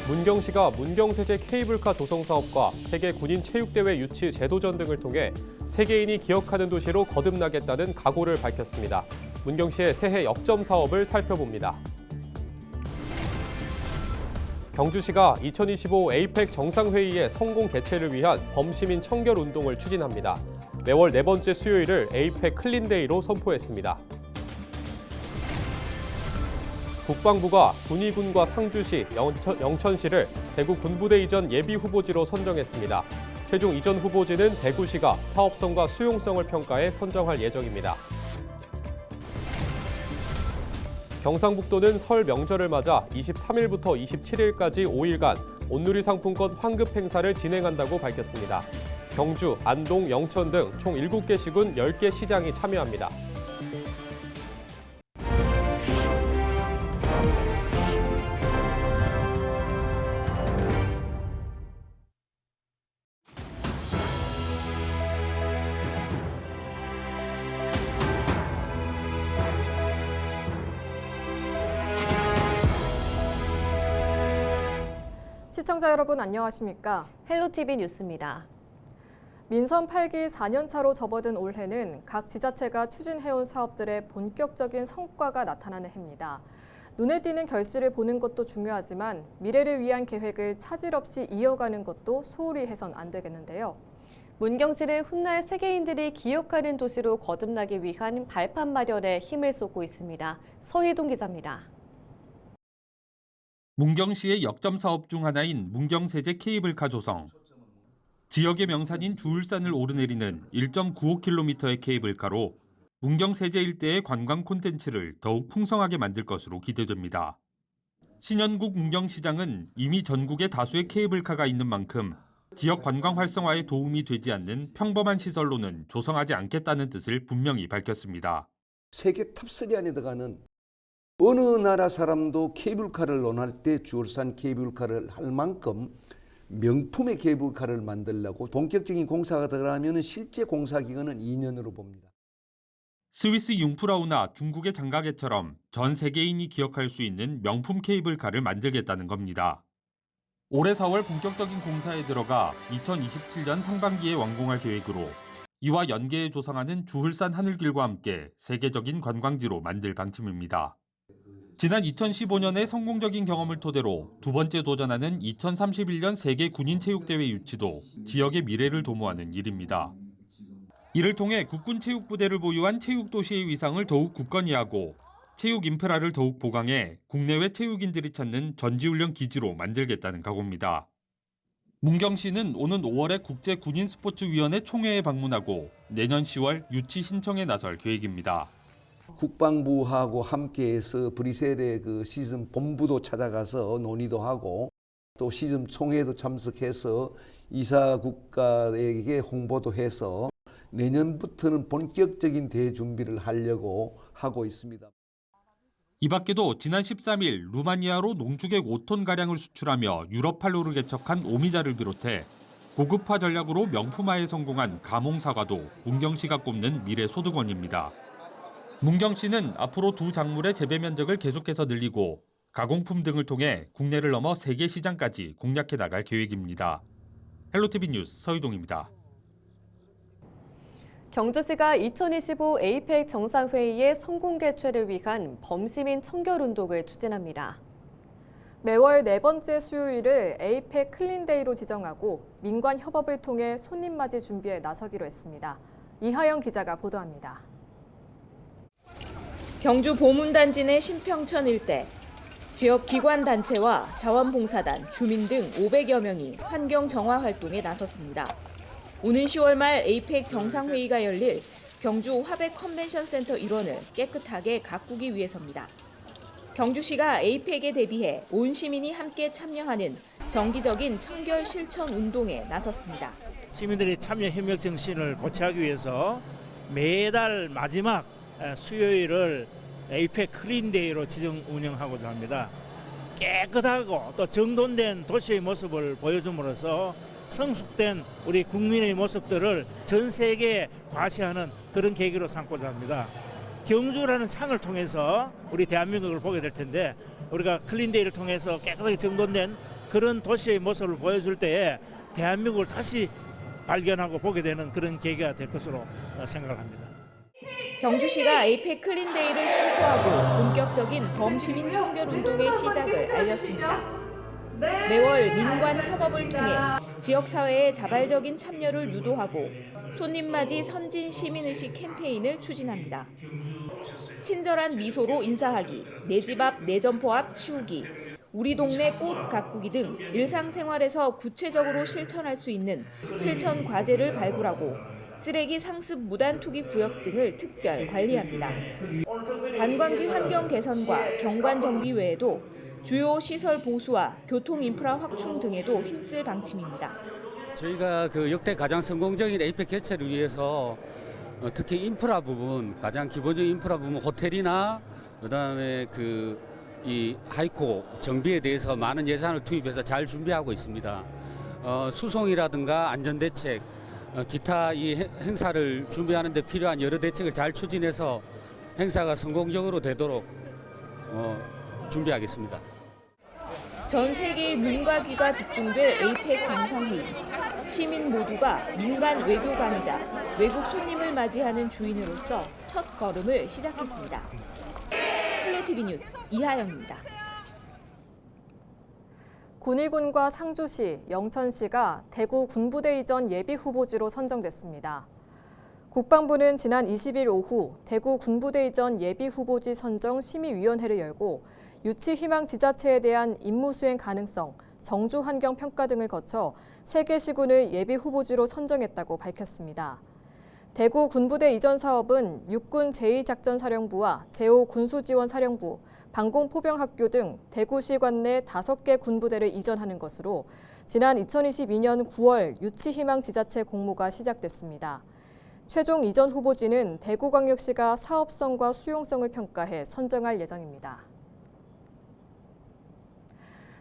문경시가 문경세제 케이블카 조성 사업과 세계 군인 체육대회 유치 제도전 등을 통해 세계인이 기억하는 도시로 거듭나겠다는 각오를 밝혔습니다. 문경시의 새해 역점 사업을 살펴봅니다. 경주시가 2025 에이펙 정상회의의 성공 개최를 위한 범시민 청결 운동을 추진합니다. 매월 네 번째 수요일을 에이펙 클린데이로 선포했습니다. 국방부가 군위군과 상주시, 영천시를 대구 군부대 이전 예비 후보지로 선정했습니다. 최종 이전 후보지는 대구시가 사업성과 수용성을 평가해 선정할 예정입니다. 경상북도는 설 명절을 맞아 23일부터 27일까지 5일간 온누리 상품권 환급 행사를 진행한다고 밝혔습니다. 경주, 안동, 영천 등 총 7개 시군 10개 시장이 참여합니다. 시청자 여러분 안녕하십니까? 헬로티비 뉴스입니다. 민선 8기 4년차로 접어든 올해는 각 지자체가 추진해온 사업들의 본격적인 성과가 나타나는 해입니다. 눈에 띄는 결실을 보는 것도 중요하지만 미래를 위한 계획을 차질 없이 이어가는 것도 소홀히 해선 안 되겠는데요. 문경시를 훗날 세계인들이 기억하는 도시로 거듭나기 위한 발판 마련에 힘을 쏟고 있습니다. 서희동 기자입니다. 문경시의 역점 사업 중 하나인 문경세제 케이블카 조성. 지역의 명산인 주울산을 오르내리는 1.95km의 케이블카로 문경세제 일대의 관광 콘텐츠를 더욱 풍성하게 만들 것으로 기대됩니다. 신현국 문경시장은 이미 전국에 다수의 케이블카가 있는 만큼 지역 관광 활성화에 도움이 되지 않는 평범한 시설로는 조성하지 않겠다는 뜻을 분명히 밝혔습니다. 세계 탑3 안에 들어가는 어느 나라 사람도 케이블카를 논할 때 주울산 케이블카를 할 만큼 명품의 케이블카를 만들려고 본격적인 공사가 들어가면 실제 공사 기간은 2년으로 봅니다. 스위스 융프라우나 중국의 장가게처럼 전 세계인이 기억할 수 있는 명품 케이블카를 만들겠다는 겁니다. 올해 4월 본격적인 공사에 들어가 2027년 상반기에 완공할 계획으로 이와 연계해 조성하는 주울산 하늘길과 함께 세계적인 관광지로 만들 방침입니다. 지난 2015년의 성공적인 경험을 토대로 두 번째 도전하는 2031년 세계 군인체육대회 유치도 지역의 미래를 도모하는 일입니다. 이를 통해 국군체육부대를 보유한 체육도시의 위상을 더욱 굳건히 하고 체육 인프라를 더욱 보강해 국내외 체육인들이 찾는 전지훈련 기지로 만들겠다는 각오입니다. 문경시는 오는 5월에 국제군인스포츠위원회 총회에 방문하고 내년 10월 유치 신청에 나설 계획입니다. 국방부하고 함께해서 브뤼셀의 그 시즌 본부도 찾아가서 논의도 하고 또 시즌 총회도 참석해서 이사 국가에게 홍보도 해서 내년부터는 본격적인 대준비를 하려고 하고 있습니다. 이 밖에도 지난 13일 루마니아로 농축액 5톤가량을 수출하며 유럽판로를 개척한 오미자를 비롯해 고급화 전략으로 명품화에 성공한 가몽사과도 문경시가 꼽는 미래 소득원입니다. 문경시는 앞으로 두 작물의 재배 면적을 계속해서 늘리고 가공품 등을 통해 국내를 넘어 세계 시장까지 공략해 나갈 계획입니다. 헬로티비 뉴스 서희동입니다. 경주시가 2025 에이펙 정상회의의 성공 개최를 위한 범시민 청결운동을 추진합니다. 매월 네 번째 수요일을 에이펙 클린데이로 지정하고 민관 협업을 통해 손님 맞이 준비에 나서기로 했습니다. 이하영 기자가 보도합니다. 경주 보문단지 내 신평천 일대, 지역 기관단체와 자원봉사단, 주민 등 500여 명이 환경 정화 활동에 나섰습니다. 오는 10월 말 에이펙 정상회의가 열릴 경주 화백 컨벤션센터 일원을 깨끗하게 가꾸기 위해서입니다. 경주시가 에이펙에 대비해 온 시민이 함께 참여하는 정기적인 청결 실천 운동에 나섰습니다. 시민들의 참여 협력 정신을 고취하기 위해서 매달 마지막 수요일을 에이펙 클린데이로 지정 운영하고자 합니다. 깨끗하고 또 정돈된 도시의 모습을 보여줌으로써 성숙된 우리 국민의 모습들을 전 세계에 과시하는 그런 계기로 삼고자 합니다. 경주라는 창을 통해서 우리 대한민국을 보게 될 텐데 우리가 클린데이를 통해서 깨끗하게 정돈된 그런 도시의 모습을 보여줄 때에 대한민국을 다시 발견하고 보게 되는 그런 계기가 될 것으로 생각을 합니다. 경주시가 에이펙 클린데이를 선포하고 본격적인 범시민 청결 운동의 시작을 알렸습니다. 매월 민관 협업을 통해 지역사회의 자발적인 참여를 유도하고 손님맞이 선진 시민의식 캠페인을 추진합니다. 친절한 미소로 인사하기, 내 집 앞, 내 점포 앞 치우기, 우리 동네 꽃 가꾸기 등 일상생활에서 구체적으로 실천할 수 있는 실천 과제를 발굴하고 쓰레기 상습 무단 투기 구역 등을 특별 관리합니다. 관광지 환경 개선과 경관 정비 외에도 주요 시설 보수와 교통 인프라 확충 등에도 힘쓸 방침입니다. 저희가 역대 가장 성공적인 에이펙 개최를 위해서 특히 인프라 부분, 가장 기본적인 인프라 부분 호텔이나 그다음에 이 하이코 정비에 대해서 많은 예산을 투입해서 잘 준비하고 있습니다. 수송이라든가 안전대책, 기타 이 행사를 준비하는 데 필요한 여러 대책을 잘 추진해서 행사가 성공적으로 되도록 준비하겠습니다. 전 세계의 민과 귀가 집중될 에이펙 정상회의. 시민 모두가 민간 외교관이자 외국 손님을 맞이하는 주인으로서 첫 걸음을 시작했습니다. 헬로티비 뉴스 이하영입니다. 군위군과 상주시, 영천시가 대구 군부대 이전 예비 후보지로 선정됐습니다. 국방부는 지난 20일 오후 대구 군부대 이전 예비 후보지 선정 심의위원회를 열고 유치 희망 지자체에 대한 임무 수행 가능성, 정주 환경 평가 등을 거쳐 3개 시군을 예비 후보지로 선정했다고 밝혔습니다. 대구 군부대 이전 사업은 육군 제2작전사령부와 제5군수지원사령부, 방공포병학교 등 대구시 관내 5개 군부대를 이전하는 것으로 지난 2022년 9월 유치희망 지자체 공모가 시작됐습니다. 최종 이전 후보지는 대구광역시가 사업성과 수용성을 평가해 선정할 예정입니다.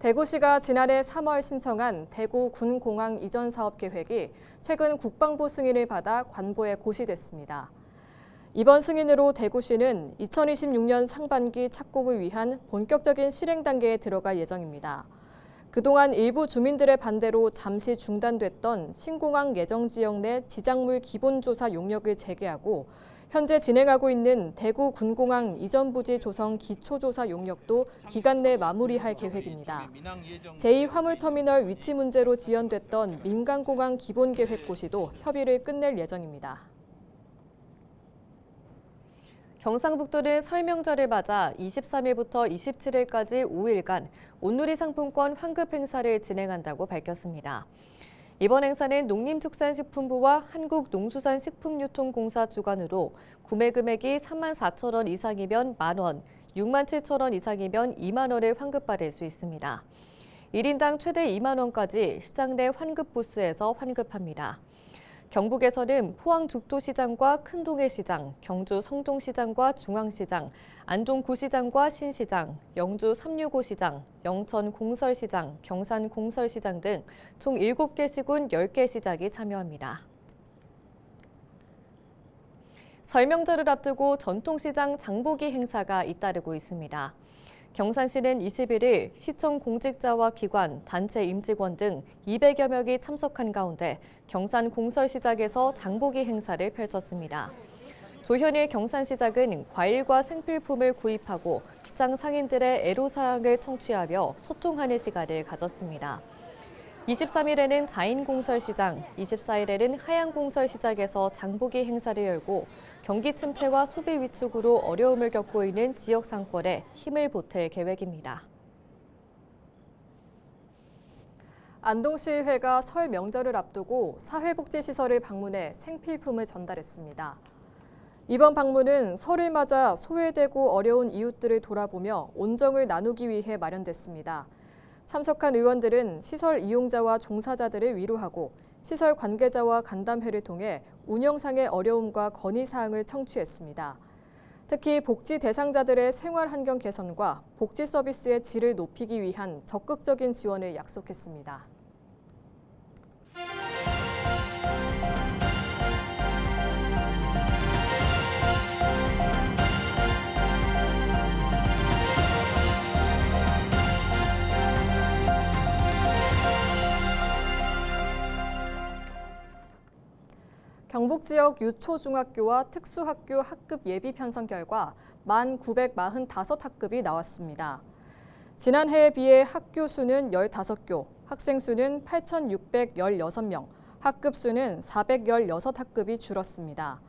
대구시가 지난해 3월 신청한 대구 군공항 이전 사업 계획이 최근 국방부 승인을 받아 관보에 고시됐습니다. 이번 승인으로 대구시는 2026년 상반기 착공을 위한 본격적인 실행 단계에 들어갈 예정입니다. 그동안 일부 주민들의 반대로 잠시 중단됐던 신공항 예정 지역 내 지작물 기본조사 용역을 재개하고 현재 진행하고 있는 대구 군공항 이전 부지 조성 기초조사 용역도 기간 내 마무리할 계획입니다. 제2화물터미널 위치 문제로 지연됐던 민간공항 기본계획 고시도 협의를 끝낼 예정입니다. 경상북도는 설 명절을 맞아 23일부터 27일까지 5일간 온누리 상품권 환급 행사를 진행한다고 밝혔습니다. 이번 행사는 농림축산식품부와 한국농수산식품유통공사 주관으로 구매 금액이 34,000원 이상이면 만원, 67,000원 이상이면 2만 원을 환급받을 수 있습니다. 1인당 최대 2만 원까지 시장 내 환급 부스에서 환급합니다. 경북에서는 포항 죽도시장과 큰동해시장, 경주 성동시장과 중앙시장, 안동 구시장과 신시장, 영주 365시장, 영천 공설시장, 경산 공설시장 등 총 7개 시군 10개 시장이 참여합니다. 설 명절을 앞두고 전통시장 장보기 행사가 잇따르고 있습니다. 경산시는 21일 시청 공직자와 기관, 단체 임직원 등 200여 명이 참석한 가운데 경산 공설시장에서 장보기 행사를 펼쳤습니다. 조현일 경산시장은 과일과 생필품을 구입하고 시장 상인들의 애로사항을 청취하며 소통하는 시간을 가졌습니다. 23일에는 자인공설시장, 24일에는 하양공설시장에서 장보기 행사를 열고 경기 침체와 소비 위축으로 어려움을 겪고 있는 지역 상권에 힘을 보탤 계획입니다. 안동시의회가 설 명절을 앞두고 사회복지시설을 방문해 생필품을 전달했습니다. 이번 방문은 설을 맞아 소외되고 어려운 이웃들을 돌아보며 온정을 나누기 위해 마련됐습니다. 참석한 의원들은 시설 이용자와 종사자들을 위로하고 시설 관계자와 간담회를 통해 운영상의 어려움과 건의사항을 청취했습니다. 특히 복지 대상자들의 생활 환경 개선과 복지 서비스의 질을 높이기 위한 적극적인 지원을 약속했습니다. 경북 지역 유초중학교와 특수학교 학급 예비 편성 결과 1,945학급이 나왔습니다. 지난해에 비해 학교 수는 15교, 학생 수는 8,616명, 학급 수는 416학급이 줄었습니다.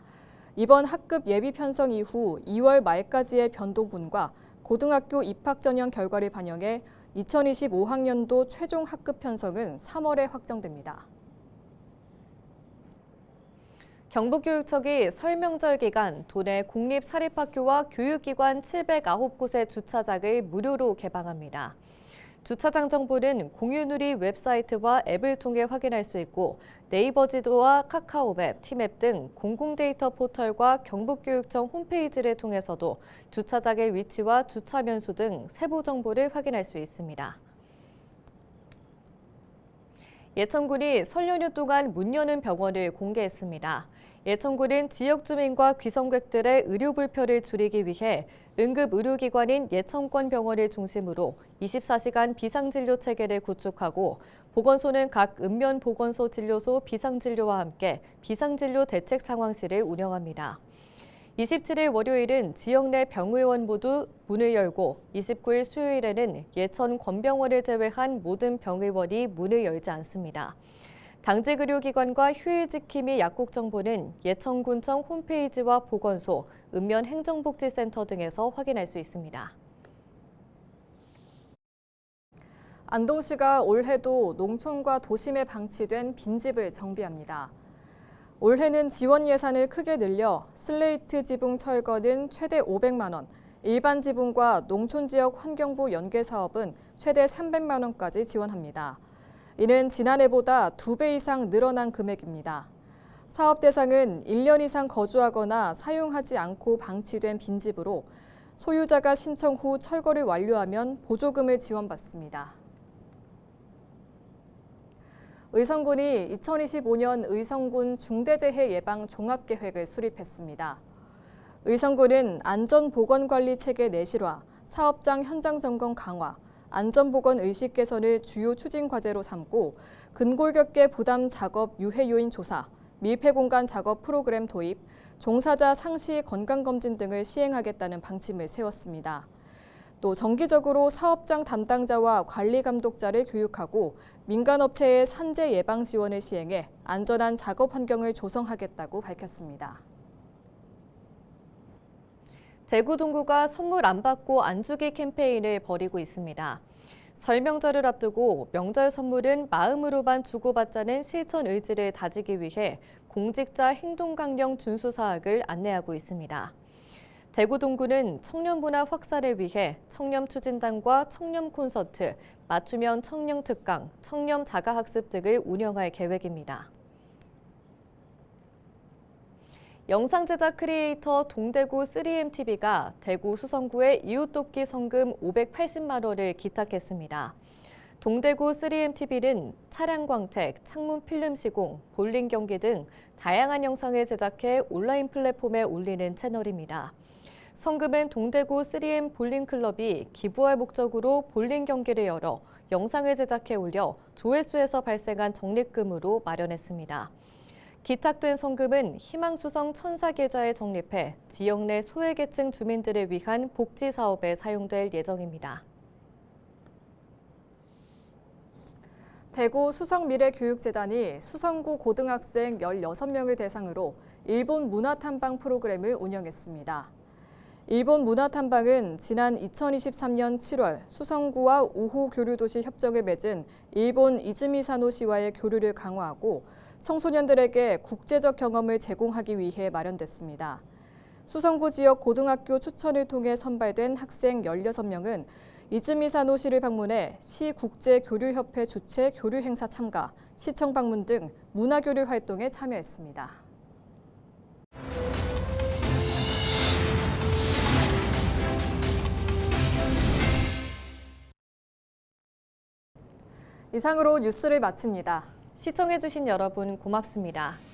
이번 학급 예비 편성 이후 2월 말까지의 변동분과 고등학교 입학 전형 결과를 반영해 2025학년도 최종 학급 편성은 3월에 확정됩니다. 경북교육청이 설 명절 기간 도내 공립사립학교와 교육기관 709곳의 주차장을 무료로 개방합니다. 주차장 정보는 공유누리 웹사이트와 앱을 통해 확인할 수 있고 네이버 지도와 카카오맵, 티맵 등 공공데이터 포털과 경북교육청 홈페이지를 통해서도 주차장의 위치와 주차 면수 등 세부 정보를 확인할 수 있습니다. 예천군이 설 연휴 동안 문 여는 병원을 공개했습니다. 예천군은 지역 주민과 귀성객들의 의료 불편을 줄이기 위해 응급의료기관인 예천권병원을 중심으로 24시간 비상진료 체계를 구축하고 보건소는 각 읍면보건소 진료소 비상진료와 함께 비상진료 대책 상황실을 운영합니다. 27일 월요일은 지역 내 병의원 모두 문을 열고 29일 수요일에는 예천 권병원을 제외한 모든 병의원이 문을 열지 않습니다. 당직 의료기관과 휴일 지킴이 약국 정보는 예천군청 홈페이지와 보건소, 읍면행정복지센터 등에서 확인할 수 있습니다. 안동시가 올해도 농촌과 도심에 방치된 빈집을 정비합니다. 올해는 지원 예산을 크게 늘려 슬레이트 지붕 철거는 최대 500만 원, 일반 지붕과 농촌지역 환경부 연계 사업은 최대 300만 원까지 지원합니다. 이는 지난해보다 2배 이상 늘어난 금액입니다. 사업 대상은 1년 이상 거주하거나 사용하지 않고 방치된 빈집으로 소유자가 신청 후 철거를 완료하면 보조금을 지원받습니다. 의성군이 2025년 의성군 중대재해 예방 종합계획을 수립했습니다. 의성군은 안전보건관리 체계 내실화, 사업장 현장 점검 강화, 안전보건 의식 개선을 주요 추진 과제로 삼고 근골격계 부담 작업 유해 요인 조사, 밀폐 공간 작업 프로그램 도입, 종사자 상시 건강검진 등을 시행하겠다는 방침을 세웠습니다. 또 정기적으로 사업장 담당자와 관리 감독자를 교육하고 민간업체의 산재 예방 지원을 시행해 안전한 작업 환경을 조성하겠다고 밝혔습니다. 대구 동구가 선물 안 받고 안 주기 캠페인을 벌이고 있습니다. 설 명절을 앞두고 명절 선물은 마음으로만 주고받자는 실천 의지를 다지기 위해 공직자 행동강령 준수 사학을 안내하고 있습니다. 대구 동구는 청년 문화 확산을 위해 청렴 추진단과 청렴 콘서트, 맞춤형 청렴 특강, 청렴 자가학습 등을 운영할 계획입니다. 영상 제작 크리에이터 동대구 3MTV가 대구 수성구에 이웃돕기 성금 580만 원을 기탁했습니다. 동대구 3MTV는 차량 광택, 창문 필름 시공, 볼링 경기 등 다양한 영상을 제작해 온라인 플랫폼에 올리는 채널입니다. 성금은 동대구 3M 볼링클럽이 기부할 목적으로 볼링 경기를 열어 영상을 제작해 올려 조회수에서 발생한 적립금으로 마련했습니다. 기탁된 성금은 희망수성 천사계좌에 적립해 지역 내 소외계층 주민들을 위한 복지 사업에 사용될 예정입니다. 대구 수성미래교육재단이 수성구 고등학생 16명을 대상으로 일본 문화탐방 프로그램을 운영했습니다. 일본 문화탐방은 지난 2023년 7월 수성구와 우호 교류도시 협정을 맺은 일본 이즈미사노시와의 교류를 강화하고 청소년들에게 국제적 경험을 제공하기 위해 마련됐습니다. 수성구 지역 고등학교 추천을 통해 선발된 학생 16명은 이즈미사노시를 방문해 시국제교류협회 주최 교류 행사 참가, 시청 방문 등 문화교류 활동에 참여했습니다. 이상으로 뉴스를 마칩니다. 시청해주신 여러분 고맙습니다.